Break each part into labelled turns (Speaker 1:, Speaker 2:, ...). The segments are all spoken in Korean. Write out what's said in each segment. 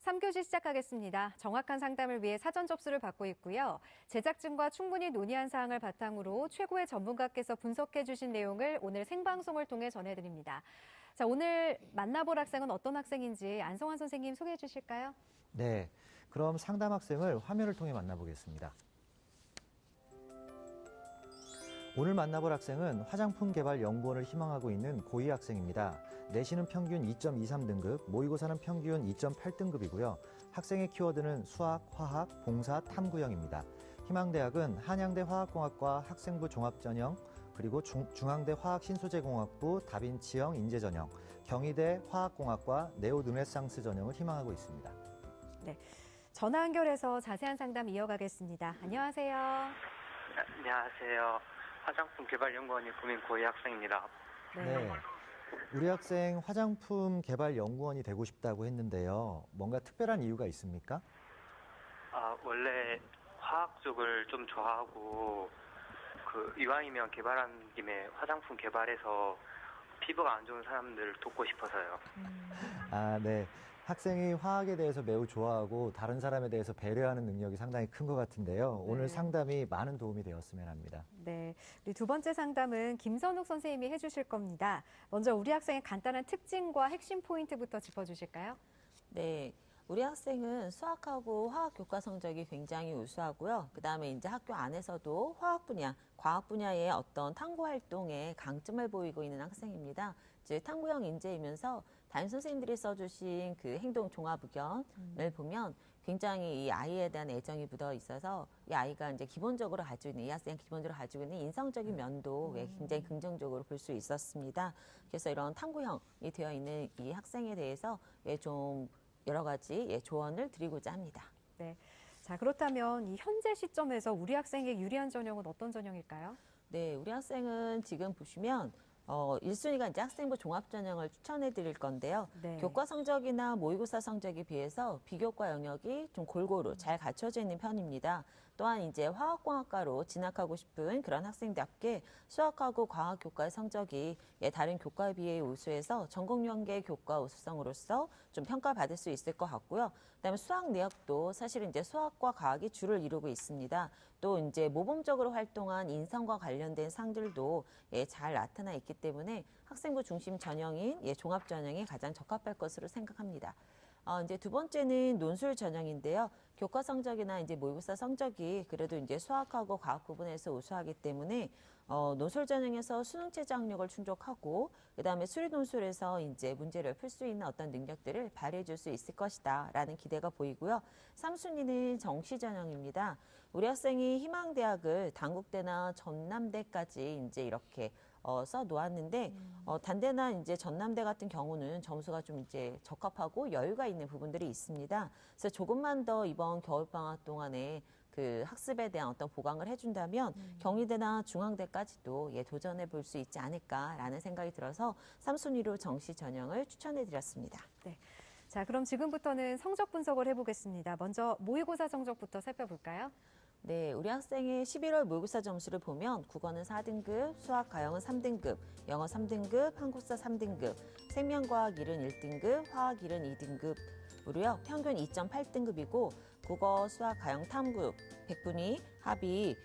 Speaker 1: 3교시 시작하겠습니다. 정확한 상담을 위해 사전 접수를 받고 있고요. 제작진과 충분히 논의한 사항을 바탕으로 최고의 전문가께서 분석해 주신 내용을 오늘 생방송을 통해 전해드립니다. 자, 오늘 만나볼 학생은 어떤 학생인지 안성환 선생님 소개해 주실까요?
Speaker 2: 네, 그럼 상담 학생을 화면을 통해 만나보겠습니다. 오늘 만나볼 학생은 화장품 개발 연구원을 희망하고 있는 고2 학생입니다. 내신은 평균 2.23등급, 모의고사는 평균 2.8등급이고요. 학생의 키워드는 수학, 화학, 봉사, 탐구형입니다. 희망대학은 한양대 화학공학과 학생부 종합전형, 그리고 중앙대 화학신소재공학부 다빈치형 인재전형, 경희대 화학공학과 네오르네상스 전형을 희망하고 있습니다.
Speaker 1: 네, 전화 연결해서 자세한 상담 이어가겠습니다. 안녕하세요.
Speaker 3: 안녕하세요. 화장품 개발 연구원이 꾸민 고2 학생입니다.
Speaker 2: 네. 우리 학생 화장품 개발 연구원이 되고 싶다고 했는데요. 뭔가 특별한 이유가 있습니까?
Speaker 3: 원래 화학 쪽을 좀 좋아하고 이왕이면 개발한 김에 화장품 개발해서 피부가 안 좋은 사람들 돕고 싶어서요.
Speaker 2: 네. 학생이 화학에 대해서 매우 좋아하고 다른 사람에 대해서 배려하는 능력이 상당히 큰 것 같은데요. 오늘 상담이 많은 도움이 되었으면 합니다.
Speaker 1: 네, 우리 두 번째 상담은 김선욱 선생님이 해주실 겁니다. 먼저 우리 학생의 간단한 특징과 핵심 포인트부터 짚어주실까요?
Speaker 4: 네. 우리 학생은 수학하고 화학 교과 성적이 굉장히 우수하고요. 그다음에 이제 학교 안에서도 화학 분야, 과학 분야의 어떤 탐구 활동에 강점을 보이고 있는 학생입니다. 즉 탐구형 인재이면서 담임 선생님들이 써주신 그 행동 종합 의견을 보면 굉장히 이 아이에 대한 애정이 묻어 있어서 이 아이가 이제 기본적으로 가지고 있는 이 학생이 기본적으로 가지고 있는 인성적인 면도 굉장히 긍정적으로 볼 수 있었습니다. 그래서 이런 탐구형이 되어 있는 이 학생에 대해서 좀 여러 가지 조언을 드리고자 합니다.
Speaker 1: 네. 자, 그렇다면 이 현재 시점에서 우리 학생의 유리한 전형은 어떤 전형일까요?
Speaker 4: 네, 우리 학생은 지금 보시면 1순위가 이제 학생부 종합전형을 추천해 드릴 건데요.
Speaker 1: 네.
Speaker 4: 교과 성적이나 모의고사 성적에 비해서 비교과 영역이 좀 골고루 잘 갖춰져 있는 편입니다. 또한 이제 화학공학과로 진학하고 싶은 그런 학생답게 수학하고 과학 교과의 성적이 다른 교과에 비해 우수해서 전공연계 교과 우수성으로서 좀 평가받을 수 있을 것 같고요. 그다음에 수학 내역도 사실은 이제 수학과 과학이 주를 이루고 있습니다. 또 이제 모범적으로 활동한 인성과 관련된 상들도 잘 나타나 있기 때문에 학생부 중심 전형인 종합 전형이 가장 적합할 것으로 생각합니다. 이제 두 번째는 논술 전형인데요. 교과 성적이나 이제 모의고사 성적이 그래도 이제 수학하고 과학 부분에서 우수하기 때문에 논술 전형에서 수능 최저 학력을 충족하고 그다음에 수리 논술에서 이제 문제를 풀 수 있는 어떤 능력들을 발휘해 줄 수 있을 것이다라는 기대가 보이고요. 3순위는 정시 전형입니다. 우리 학생이 희망대학을 단국대나 전남대까지 이제 이렇게 써 놓았는데 단대나 이제 전남대 같은 경우는 점수가 좀 이제 적합하고 여유가 있는 부분들이 있습니다. 그래서 조금만 더 이번 겨울방학 동안에 그 학습에 대한 어떤 보강을 해준다면 경희대나 중앙대까지도 도전해 볼 수 있지 않을까라는 생각이 들어서 3순위로 정시 전형을 추천해 드렸습니다.
Speaker 1: 네. 자, 그럼 지금부터는 성적 분석을 해보겠습니다. 먼저 모의고사 성적부터 살펴볼까요?
Speaker 4: 네, 우리 학생의 11월 모의고사 점수를 보면 국어는 4등급, 수학, 가영은 3등급, 영어 3등급, 한국사 3등급, 생명과학 1은 1등급, 화학 1은 2등급으로요. 평균 2.8등급이고 국어, 수학, 가영, 탐구 100분위 합이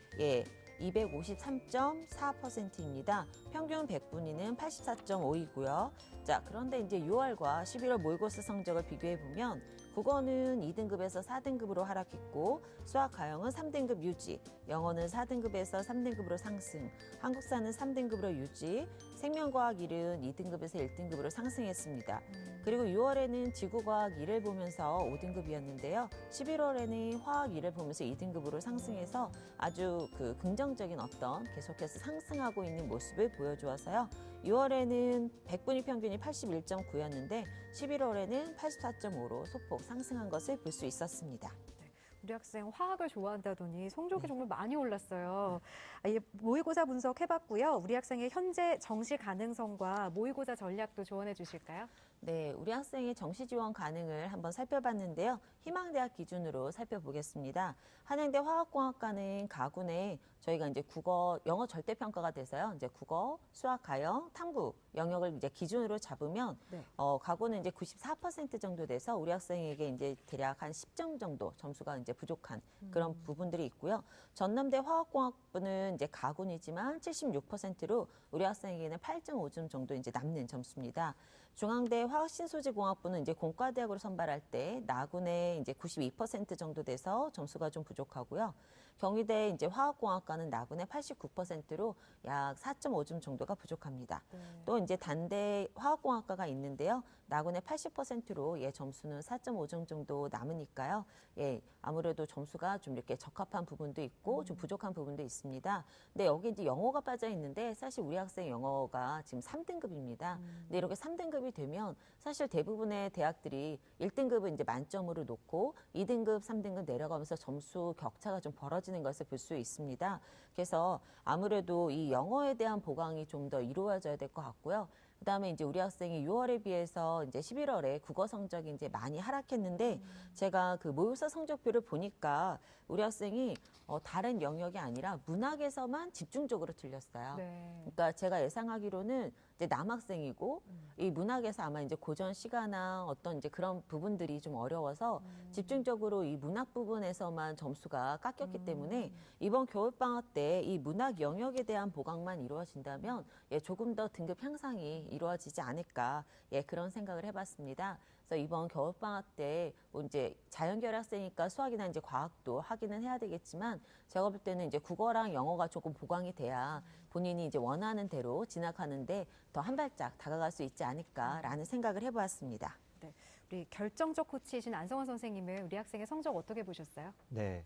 Speaker 4: 253.4%입니다. 평균 100분위는 84.5이고요. 자, 그런데 이제 6월과 11월 모의고사 성적을 비교해 보면 국어는 2등급에서 4등급으로 하락했고 수학 가영은 3등급 유지, 영어는 4등급에서 3등급으로 상승, 한국사는 3등급으로 유지, 생명과학 1은 2등급에서 1등급으로 상승했습니다. 그리고 6월에는 지구과학 1을 보면서 5등급이었는데요. 11월에는 화학 1을 보면서 2등급으로 상승해서 아주 그 긍정적인 어떤 계속해서 상승하고 있는 모습을 보여주어서요. 6월에는 100분위 평균이 81.9였는데 11월에는 84.5로 소폭 상승한 것을 볼 수 있었습니다.
Speaker 1: 우리 학생 화학을 좋아한다더니 성적이 정말 많이 올랐어요. 모의고사 분석해봤고요. 우리 학생의 현재 정시 가능성과 모의고사 전략도 조언해 주실까요?
Speaker 4: 네, 우리 학생의 정시 지원 가능을 한번 살펴봤는데요. 희망대학 기준으로 살펴보겠습니다. 한양대 화학공학과는 가구 내 저희가 이제 국어, 영어 절대평가가 돼서요. 이제 국어, 수학, 가영, 탐구 영역을 이제 기준으로 잡으면
Speaker 1: 네.
Speaker 4: 가구는 이제 94% 정도 돼서 우리 학생에게 이제 대략 한 10점 정도 점수가 이제 부족한 그런 부분들이 있고요. 전남대 화학공학부는 이제 가군이지만 76%로 우리 학생에게는 8.5점 정도 이제 남는 점수입니다. 중앙대 화학신소재공학부는 이제 공과대학으로 선발할 때 나군의 이제 92% 정도 돼서 점수가 좀 부족하고요. 경희대 이제 화학공학과는 나군의 89%로 약 4.5점 정도가 부족합니다.
Speaker 1: 네.
Speaker 4: 또 이제 단대 화학공학과가 있는데요. 나군의 80%로 점수는 4.5점 정도 남으니까요. 아무래도 점수가 좀 이렇게 적합한 부분도 있고 좀 부족한 부분도 있습니다. 근데 여기 이제 영어가 빠져 있는데 사실 우리 학생 영어가 지금 3등급입니다. 근데 이렇게 3등급이 되면 사실 대부분의 대학들이 1등급은 이제 만점으로 놓고 2등급, 3등급 내려가면서 점수 격차가 좀 벌어지는 것을 볼 수 있습니다. 그래서 아무래도 이 영어에 대한 보강이 좀 더 이루어져야 될 것 같고요. 그다음에 이제 우리 학생이 6월에 비해서 이제 11월에 국어 성적이 이제 많이 하락했는데 제가 그 모의고사 성적표를 보니까 우리 학생이 다른 영역이 아니라 문학에서만 집중적으로 틀렸어요.
Speaker 1: 네.
Speaker 4: 그러니까 제가 예상하기로는 이제 남학생이고 이 문학에서 아마 이제 고전 시가나 어떤 이제 그런 부분들이 좀 어려워서 집중적으로 이 문학 부분에서만 점수가 깎였기 때문에 이번 겨울방학 때 이 문학 영역에 대한 보강만 이루어진다면 조금 더 등급 향상이 이루어지지 않을까 그런 생각을 해봤습니다. 그래서 이번 겨울방학 때 뭐 이제 자연계열 학생이니까 수학이나 이제 과학도 하기는 해야 되겠지만 제가 볼 때는 이제 국어랑 영어가 조금 보강이 돼야 본인이 이제 원하는 대로 진학하는데 더 한 발짝 다가갈 수 있지 않을까라는 생각을 해보았습니다.
Speaker 1: 네. 우리 결정적 코치이신 안성원 선생님은 우리 학생의 성적 어떻게 보셨어요?
Speaker 2: 네.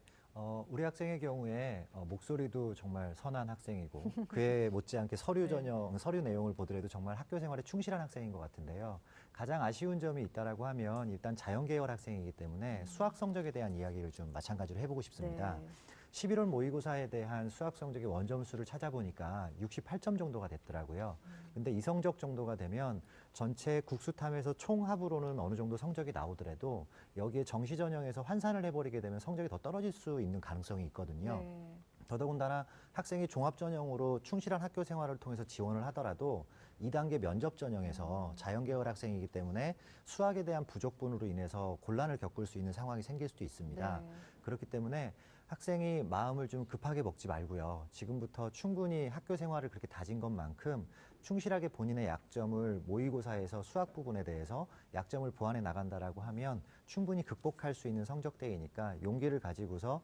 Speaker 2: 우리 학생의 경우에 목소리도 정말 선한 학생이고 그에 못지않게 서류 전형, 서류 내용을 보더라도 정말 학교 생활에 충실한 학생인 것 같은데요. 가장 아쉬운 점이 있다라고 하면 일단 자연계열 학생이기 때문에 수학 성적에 대한 이야기를 좀 마찬가지로 해보고 싶습니다.
Speaker 1: 네.
Speaker 2: 11월 모의고사에 대한 수학 성적의 원점수를 찾아보니까 68점 정도가 됐더라고요. 근데 이 성적 정도가 되면 전체 국수탐에서 총합으로는 어느 정도 성적이 나오더라도 여기에 정시 전형에서 환산을 해버리게 되면 성적이 더 떨어질 수 있는 가능성이 있거든요.
Speaker 1: 네.
Speaker 2: 더더군다나 학생이 종합전형으로 충실한 학교 생활을 통해서 지원을 하더라도 2단계 면접 전형에서 자연계열 학생이기 때문에 수학에 대한 부족분으로 인해서 곤란을 겪을 수 있는 상황이 생길 수도 있습니다.
Speaker 1: 네.
Speaker 2: 그렇기 때문에 학생이 마음을 좀 급하게 먹지 말고요. 지금부터 충분히 학교 생활을 그렇게 다진 것만큼 충실하게 본인의 약점을 모의고사에서 수학 부분에 대해서 약점을 보완해 나간다라고 하면 충분히 극복할 수 있는 성적대이니까 용기를 가지고서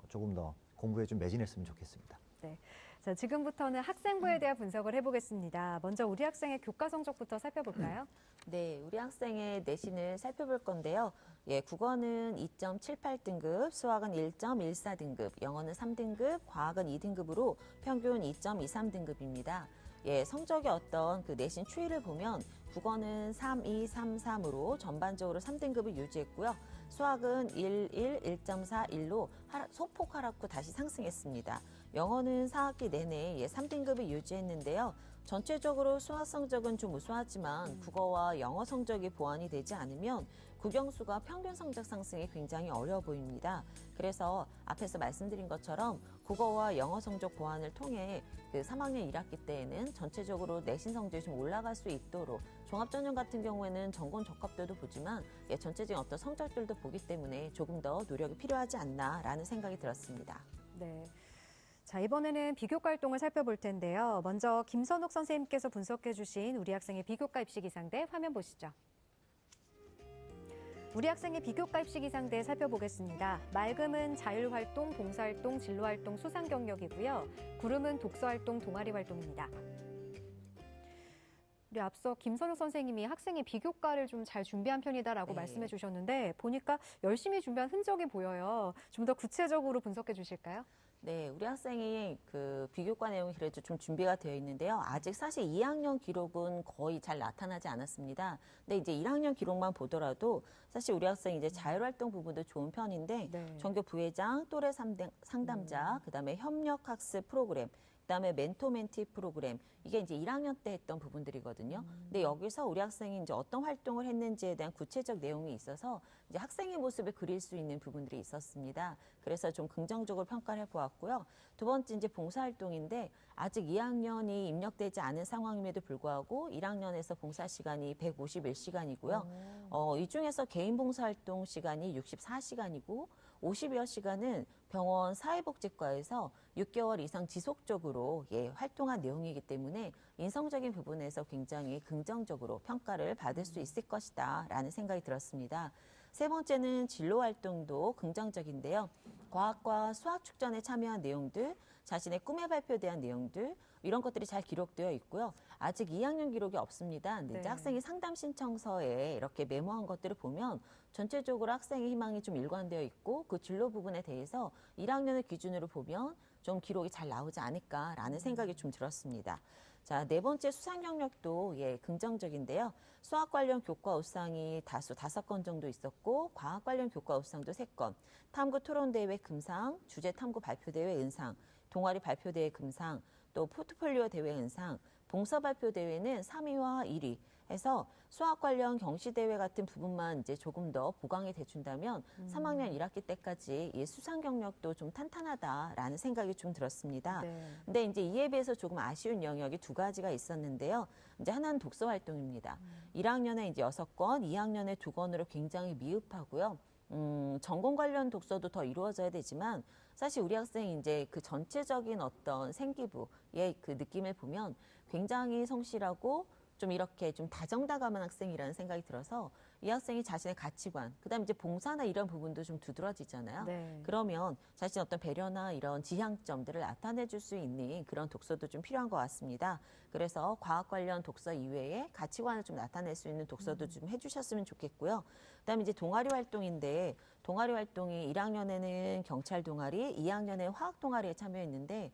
Speaker 2: 조금 더 공부에 좀 매진했으면 좋겠습니다.
Speaker 1: 네. 자, 지금부터는 학생부에 대한 분석을 해보겠습니다. 먼저 우리 학생의 교과 성적부터 살펴볼까요?
Speaker 4: 네, 우리 학생의 내신을 살펴볼 건데요. 국어는 2.78등급, 수학은 1.14등급, 영어는 3등급, 과학은 2등급으로 평균 2.23등급입니다. 성적의 어떤 그 내신 추이를 보면 국어는 3.233으로 전반적으로 3등급을 유지했고요. 수학은 1.1, 1.41로 소폭 하락 후 다시 상승했습니다. 영어는 4학기 내내 3등급을 유지했는데요. 전체적으로 수학 성적은 좀 우수하지만 국어와 영어 성적이 보완이 되지 않으면 국영수가 평균 성적 상승이 굉장히 어려워 보입니다. 그래서 앞에서 말씀드린 것처럼 국어와 영어 성적 보완을 통해 그 3학년 1학기 때에는 전체적으로 내신 성적이 좀 올라갈 수 있도록 종합전형 같은 경우에는 전공 적합도도 보지만 전체적인 어떤 성적들도 보기 때문에 조금 더 노력이 필요하지 않나라는 생각이 들었습니다.
Speaker 1: 네. 자, 이번에는 비교과 활동을 살펴볼 텐데요. 먼저 김선욱 선생님께서 분석해 주신 우리 학생의 비교과 입시 기상대 화면 보시죠. 우리 학생의 비교과 입시 기상대 살펴보겠습니다. 맑음은 자율활동, 봉사활동, 진로활동, 수상 경력이고요. 구름은 독서활동, 동아리 활동입니다. 우리 앞서 김선욱 선생님이 학생의 비교과를 좀 잘 준비한 편이다라고
Speaker 4: 네.
Speaker 1: 말씀해 주셨는데 보니까 열심히 준비한 흔적이 보여요. 좀 더 구체적으로 분석해 주실까요?
Speaker 4: 네, 우리 학생이 그 비교과 내용이 그래도 좀 준비가 되어 있는데요. 아직 사실 2학년 기록은 거의 잘 나타나지 않았습니다. 근데 이제 1학년 기록만 보더라도 사실 우리 학생이 이제 자율활동 부분도 좋은 편인데
Speaker 1: 네.
Speaker 4: 전교 부회장, 또래 상담자, 그다음에 협력학습 프로그램 그다음에 멘토 멘티 프로그램 이게 이제 1학년 때 했던 부분들이거든요. 근데 여기서 우리 학생이 이제 어떤 활동을 했는지에 대한 구체적 내용이 있어서 이제 학생의 모습을 그릴 수 있는 부분들이 있었습니다. 그래서 좀 긍정적으로 평가를 해보았고요. 두 번째 이제 봉사활동인데 아직 2학년이 입력되지 않은 상황임에도 불구하고 1학년에서 봉사 시간이 151시간이고요. 이 중에서 개인 봉사활동 시간이 64시간이고 50여 시간은 병원 사회복지과에서 6개월 이상 지속적으로 활동한 내용이기 때문에 인성적인 부분에서 굉장히 긍정적으로 평가를 받을 수 있을 것이다 라는 생각이 들었습니다. 세 번째는 진로 활동도 긍정적인데요. 과학과 수학 축전에 참여한 내용들, 자신의 꿈에 발표대한 내용들 이런 것들이 잘 기록되어 있고요. 아직 2학년 기록이 없습니다. 근데 이제 학생이 상담 신청서에 이렇게 메모한 것들을 보면 전체적으로 학생의 희망이 좀 일관되어 있고 그 진로 부분에 대해서 1학년을 기준으로 보면 좀 기록이 잘 나오지 않을까라는 생각이 좀 들었습니다. 자, 네 번째 수상 경력도 긍정적인데요. 수학 관련 교과 우상이 다수 5건 정도 있었고 과학 관련 교과 우상도 3건, 탐구 토론대회 금상, 주제 탐구 발표대회 은상, 동아리 발표대회 금상, 또 포트폴리오 대회 은상, 봉사 발표 대회는 3위와 1위 해서 수학 관련 경시대회 같은 부분만 이제 조금 더 보강이 돼준다면 3학년 1학기 때까지 이 수상 경력도 좀 탄탄하다라는 생각이 좀 들었습니다. 근데 이제 이에 비해서 조금 아쉬운 영역이 2가지가 있었는데요. 이제 하나는 독서 활동입니다. 1학년에 이제 6건, 2학년에 2건으로 굉장히 미흡하고요. 전공 관련 독서도 더 이루어져야 되지만 사실 우리 학생이 이제 그 전체적인 어떤 생기부의 그 느낌을 보면 굉장히 성실하고 좀 이렇게 좀 다정다감한 학생이라는 생각이 들어서 이 학생이 자신의 가치관, 그다음에 이제 봉사나 이런 부분도 좀 두드러지잖아요. 그러면 자신의 어떤 배려나 이런 지향점들을 나타내 줄 수 있는 그런 독서도 좀 필요한 것 같습니다. 그래서 과학 관련 독서 이외에 가치관을 좀 나타낼 수 있는 독서도 좀 해주셨으면 좋겠고요. 그다음에 이제 동아리 활동인데 동아리 활동이 1학년에는 경찰 동아리, 2학년에 화학 동아리에 참여했는데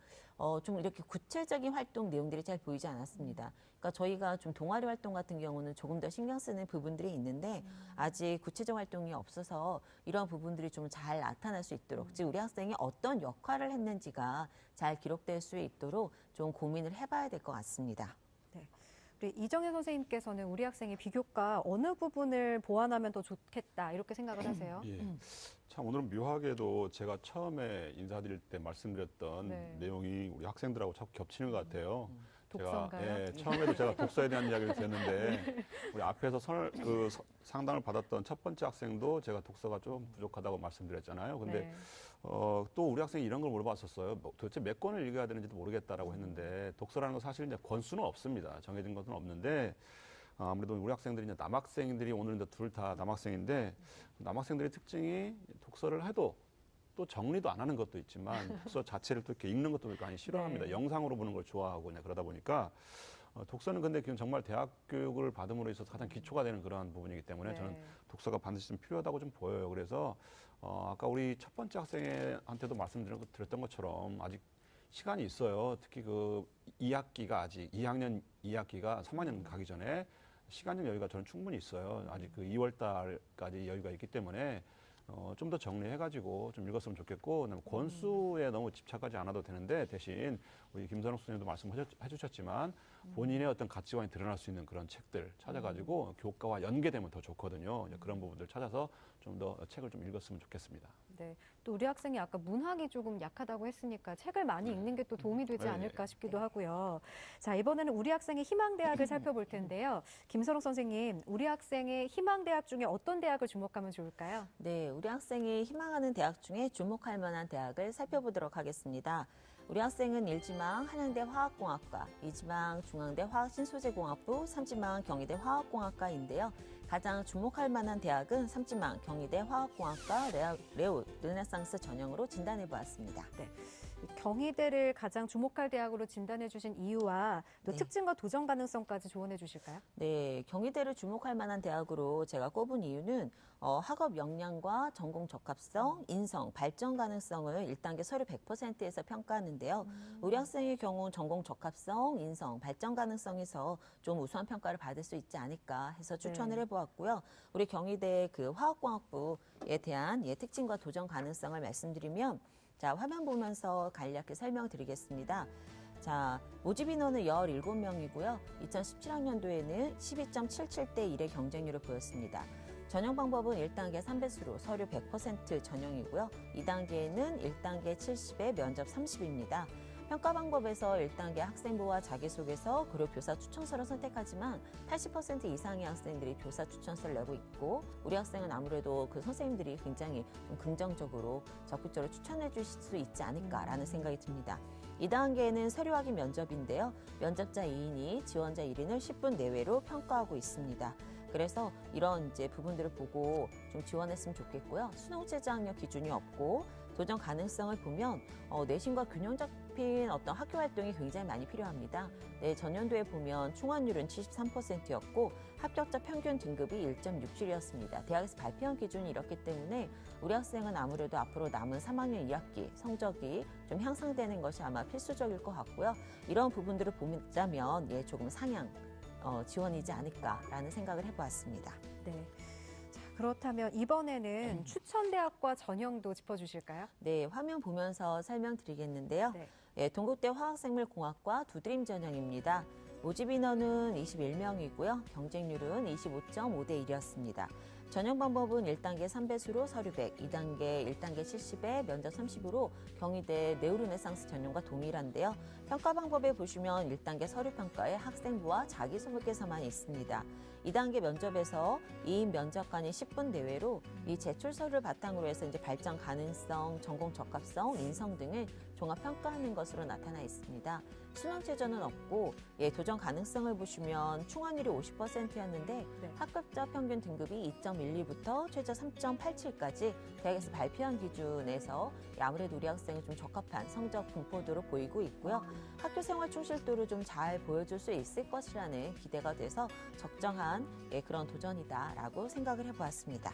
Speaker 4: 좀 이렇게 구체적인 활동 내용들이 잘 보이지 않았습니다. 그러니까 저희가 좀 동아리 활동 같은 경우는 조금 더 신경 쓰는 부분들이 있는데 아직 구체적 활동이 없어서 이런 부분들이 좀 잘 나타날 수 있도록 즉 우리 학생이 어떤 역할을 했는지가 잘 기록될 수 있도록 좀 고민을 해봐야 될 것 같습니다.
Speaker 1: 우리 이정혜 선생님께서는 우리 학생의 비교과 어느 부분을 보완하면 더 좋겠다 이렇게 생각을 하세요?
Speaker 5: 참 오늘은 묘하게도 제가 처음에 인사드릴 때 말씀드렸던 내용이 우리 학생들하고 자꾸 겹치는 것 같아요.
Speaker 1: 독서인가요?
Speaker 5: 처음에도 제가 독서에 대한 이야기를 드렸는데 우리 앞에서 상담을 받았던 첫 번째 학생도 제가 독서가 좀 부족하다고 말씀드렸잖아요. 근데 또 우리 학생이 이런 걸 물어봤었어요. 도대체 몇 권을 읽어야 되는지도 모르겠다라고 했는데 독서라는 건 사실 이제 권수는 없습니다. 정해진 것은 없는데 아무래도 우리 학생들이 이제 남학생들이 오늘 이제 둘 다 남학생인데 남학생들의 특징이 독서를 해도 또 정리도 안 하는 것도 있지만 독서 자체를 또 이렇게 읽는 것도 많이 싫어합니다. 영상으로 보는 걸 좋아하고 그냥 그러다 보니까 독서는 근데 정말 대학 교육을 받음으로 있어서 가장 기초가 되는 그러한 부분이기 때문에 저는 독서가 반드시 좀 필요하다고 좀 보여요. 그래서 아까 우리 첫 번째 학생한테도 말씀드렸던 것처럼 아직 시간이 있어요. 특히 그 2학기가 아직 2학년 2학기가 3학년 가기 전에 시간적 여유가 저는 충분히 있어요. 아직 그 2월 달까지 여유가 있기 때문에 좀 더 정리해가지고 좀 읽었으면 좋겠고, 그다음에 권수에 너무 집착하지 않아도 되는데 대신 우리 김선욱 선생님도 말씀해주셨지만 본인의 어떤 가치관이 드러날 수 있는 그런 책들 찾아가지고 교과와 연계되면 더 좋거든요. 그런 부분들 찾아서 좀 더 책을 좀 읽었으면 좋겠습니다.
Speaker 1: 네, 또 우리 학생이 아까 문학이 조금 약하다고 했으니까 책을 많이 읽는 게 또 도움이 되지 않을까 싶기도 하고요. 자, 이번에는 우리 학생의 희망대학을 살펴볼 텐데요. 김선욱 선생님, 우리 학생의 희망대학 중에 어떤 대학을 주목하면 좋을까요?
Speaker 4: 네, 우리 학생이 희망하는 대학 중에 주목할 만한 대학을 살펴보도록 하겠습니다. 우리 학생은 1지망 한양대 화학공학과, 2지망 중앙대 화학신소재공학부, 3지망 경희대 화학공학과인데요. 가장 주목할 만한 대학은 3지망 경희대 화학공학과 레오 르네상스 전형으로 진단해 보았습니다.
Speaker 1: 네. 경희대를 가장 주목할 대학으로 진단해 주신 이유와 또 특징과 도전 가능성까지 조언해 주실까요?
Speaker 4: 네, 경희대를 주목할 만한 대학으로 제가 꼽은 이유는 학업 역량과 전공 적합성, 인성, 발전 가능성을 1단계 서류 100%에서 평가하는데요. 우리 학생의 경우 전공 적합성, 인성, 발전 가능성에서 좀 우수한 평가를 받을 수 있지 않을까 해서 추천을 해보았고요. 우리 경희대 그 화학공학부에 대한 특징과 도전 가능성을 말씀드리면 자, 화면 보면서 간략히 설명드리겠습니다. 자, 모집 인원은 17명이고요. 2017학년도에는 12.77대 1의 경쟁률을 보였습니다. 전형 방법은 1단계 3배수로 서류 100% 전형이고요. 2단계는 1단계 70에 면접 30입니다. 평가 방법에서 1단계 학생부와 자기소개서 그리고 교사 추천서를 선택하지만 80% 이상의 학생들이 교사 추천서를 내고 있고 우리 학생은 아무래도 그 선생님들이 굉장히 좀 긍정적으로 적극적으로 추천해 주실 수 있지 않을까라는 생각이 듭니다. 2단계는 서류 확인 면접인데요. 면접자 2인이 지원자 1인을 10분 내외로 평가하고 있습니다. 그래서 이런 이제 부분들을 보고 좀 지원했으면 좋겠고요. 수능 최저 학력 기준이 없고 도전 가능성을 보면 내신과 균형 잡힌 어떤 학교 활동이 굉장히 많이 필요합니다. 네, 전년도에 보면 충원율은 73%였고 합격자 평균 등급이 1.67이었습니다. 대학에서 발표한 기준이 이렇기 때문에 우리 학생은 아무래도 앞으로 남은 3학년 2학기 성적이 좀 향상되는 것이 아마 필수적일 것 같고요. 이런 부분들을 보자면 조금 상향 지원이지 않을까라는 생각을 해보았습니다.
Speaker 1: 네. 자, 그렇다면 이번에는 추천대학과 전형도 짚어주실까요?
Speaker 4: 네, 화면 보면서 설명드리겠는데요.
Speaker 1: 네.
Speaker 4: 동국대 화학생물공학과 두드림 전형입니다. 모집 인원은 21명이고요. 경쟁률은 25.5대 1이었습니다. 전형 방법은 1단계 3배수로 서류 100, 2단계 1단계 70에 면접 30으로 경희대 네오르네상스 전형과 동일한데요. 평가 방법에 보시면 1단계 서류 평가에 학생부와 자기소개서만 있습니다. 2단계 면접에서 2인 면접관이 10분 내외로 이 제출서를 바탕으로 해서 이제 발전 가능성, 전공 적합성, 인성 등을 종합 평가하는 것으로 나타나 있습니다. 수능 최저는 없고 도전 가능성을 보시면 충원율이 50%였는데
Speaker 1: 네.
Speaker 4: 합격자 평균 등급이 2.12부터 최저 3.87까지 대학에서 발표한 기준에서 아무래도 우리 학생은 좀 적합한 성적 분포도로 보이고 있고요. 학교 생활 충실도를 좀 잘 보여줄 수 있을 것이라는 기대가 돼서 적정한 그런 도전이다라고 생각을 해보았습니다.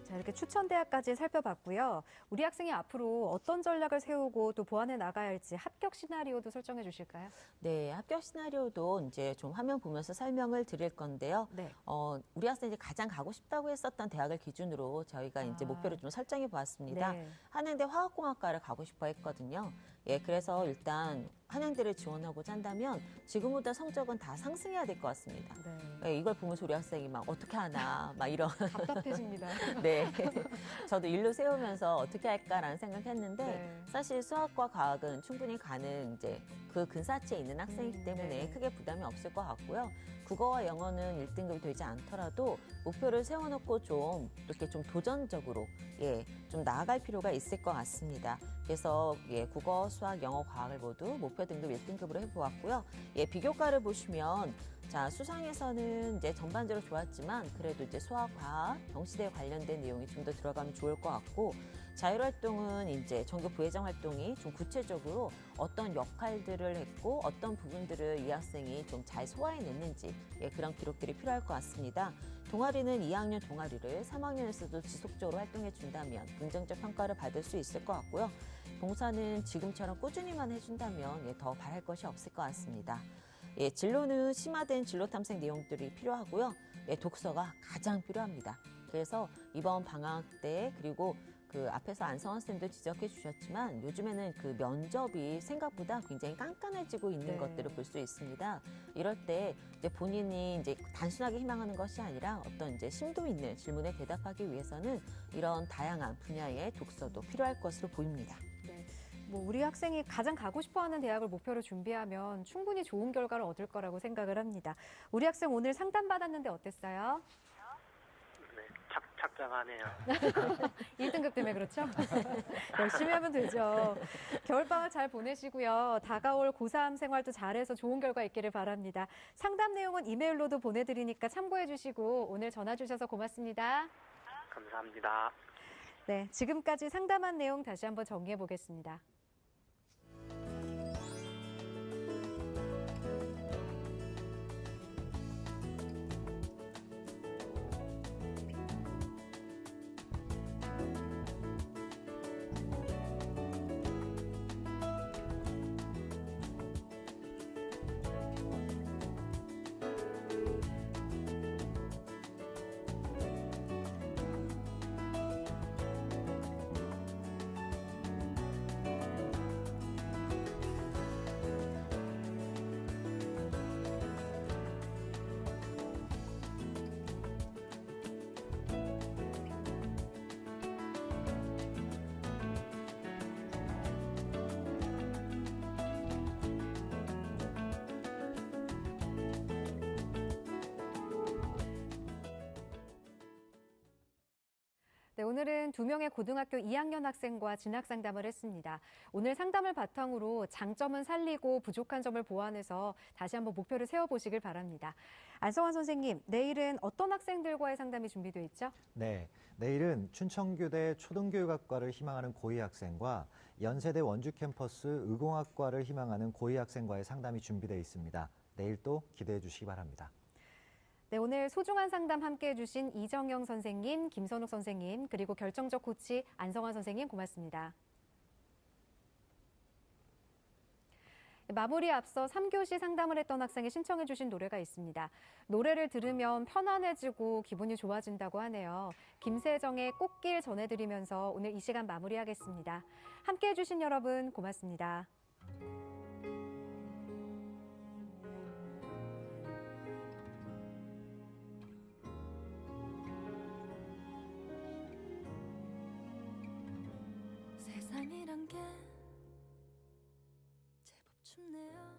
Speaker 1: 자, 이렇게 추천대학까지 살펴봤고요. 우리 학생이 앞으로 어떤 전략을 세우고 또 보완해 나가야 할지 합격 시나리오도 설정해 주실까요?
Speaker 4: 네, 합격 시나리오도 이제 좀 화면 보면서 설명을 드릴 건데요.
Speaker 1: 네.
Speaker 4: 우리 학생이 가장 가고 싶다고 했었던 대학을 기준으로 저희가 이제 목표를 좀 설정해 보았습니다.
Speaker 1: 네.
Speaker 4: 한양대 화학공학과를 가고 싶어 했거든요. 그래서 일단 한양대를 지원하고자 한다면 지금보다 성적은 다 상승해야 될 것 같습니다.
Speaker 1: 네.
Speaker 4: 이걸 보면서 우리 학생이 막 어떻게 하나 막 이런
Speaker 1: 답답해집니다.
Speaker 4: 네, 저도 일로 세우면서 어떻게 할까라는 생각했는데
Speaker 1: 네.
Speaker 4: 사실 수학과 과학은 충분히 가는 이제 그 근사치에 있는 학생이기 때문에
Speaker 1: 네.
Speaker 4: 크게 부담이 없을 것 같고요. 국어와 영어는 1등급이 되지 않더라도 목표를 세워놓고 좀 이렇게 좀 도전적으로 좀 나아갈 필요가 있을 것 같습니다. 그래서 국어, 수학, 영어, 과학을 모두 목표 등급 1등급으로 해보았고요. 비교과를 보시면 자, 수상에서는 이제 전반적으로 좋았지만 그래도 이제 수학, 과학, 경시대에 관련된 내용이 좀 더 들어가면 좋을 것 같고 자율활동은 이제 전교 부회장 활동이 좀 구체적으로 어떤 역할들을 했고 어떤 부분들을 이 학생이 좀 잘 소화해냈는지 그런 기록들이 필요할 것 같습니다. 동아리는 2학년 동아리를 3학년에서도 지속적으로 활동해 준다면 긍정적 평가를 받을 수 있을 것 같고요. 봉사는 지금처럼 꾸준히만 해준다면 더 바랄 것이 없을 것 같습니다. 진로는 심화된 진로 탐색 내용들이 필요하고요. 독서가 가장 필요합니다. 그래서 이번 방학 때 그리고 그 앞에서 안성원 쌤도 지적해 주셨지만 요즘에는 그 면접이 생각보다 굉장히 깐깐해지고 있는
Speaker 1: 네.
Speaker 4: 것들을 볼 수 있습니다. 이럴 때 이제 본인이 이제 단순하게 희망하는 것이 아니라 어떤 이제 심도 있는 질문에 대답하기 위해서는 이런 다양한 분야의 독서도 필요할 것으로 보입니다.
Speaker 1: 네. 뭐 우리 학생이 가장 가고 싶어하는 대학을 목표로 준비하면 충분히 좋은 결과를 얻을 거라고 생각을 합니다. 우리 학생 오늘 상담 받았는데 어땠어요?
Speaker 3: 네, 착잡하네요.
Speaker 1: 1등급 때문에 그렇죠? 열심히 하면 되죠. 겨울방학 잘 보내시고요. 다가올 고3 생활도 잘해서 좋은 결과 있기를 바랍니다. 상담 내용은 이메일로도 보내드리니까 참고해 주시고 오늘 전화 주셔서 고맙습니다.
Speaker 3: 감사합니다.
Speaker 1: 네, 지금까지 상담한 내용 다시 한번 정리해 보겠습니다. 네, 오늘은 2명의 고등학교 2학년 학생과 진학 상담을 했습니다. 오늘 상담을 바탕으로 장점은 살리고 부족한 점을 보완해서 다시 한번 목표를 세워보시길 바랍니다. 안성환 선생님, 내일은 어떤 학생들과의 상담이 준비되어 있죠?
Speaker 2: 네, 내일은 춘천교대 초등교육학과를 희망하는 고이 학생과 연세대 원주 캠퍼스 의공학과를 희망하는 고이 학생과의 상담이 준비되어 있습니다. 내일 또 기대해 주시기 바랍니다.
Speaker 1: 네, 오늘 소중한 상담 함께해 주신 이정영 선생님, 김선욱 선생님, 그리고 결정적 코치 안성환 선생님 고맙습니다. 마무리 앞서 3교시 상담을 했던 학생이 신청해 주신 노래가 있습니다. 노래를 들으면 편안해지고 기분이 좋아진다고 하네요. 김세정의 꽃길 전해드리면서 오늘 이 시간 마무리하겠습니다. 함께해 주신 여러분 고맙습니다.
Speaker 6: 세상이란 게 제법 춥네요.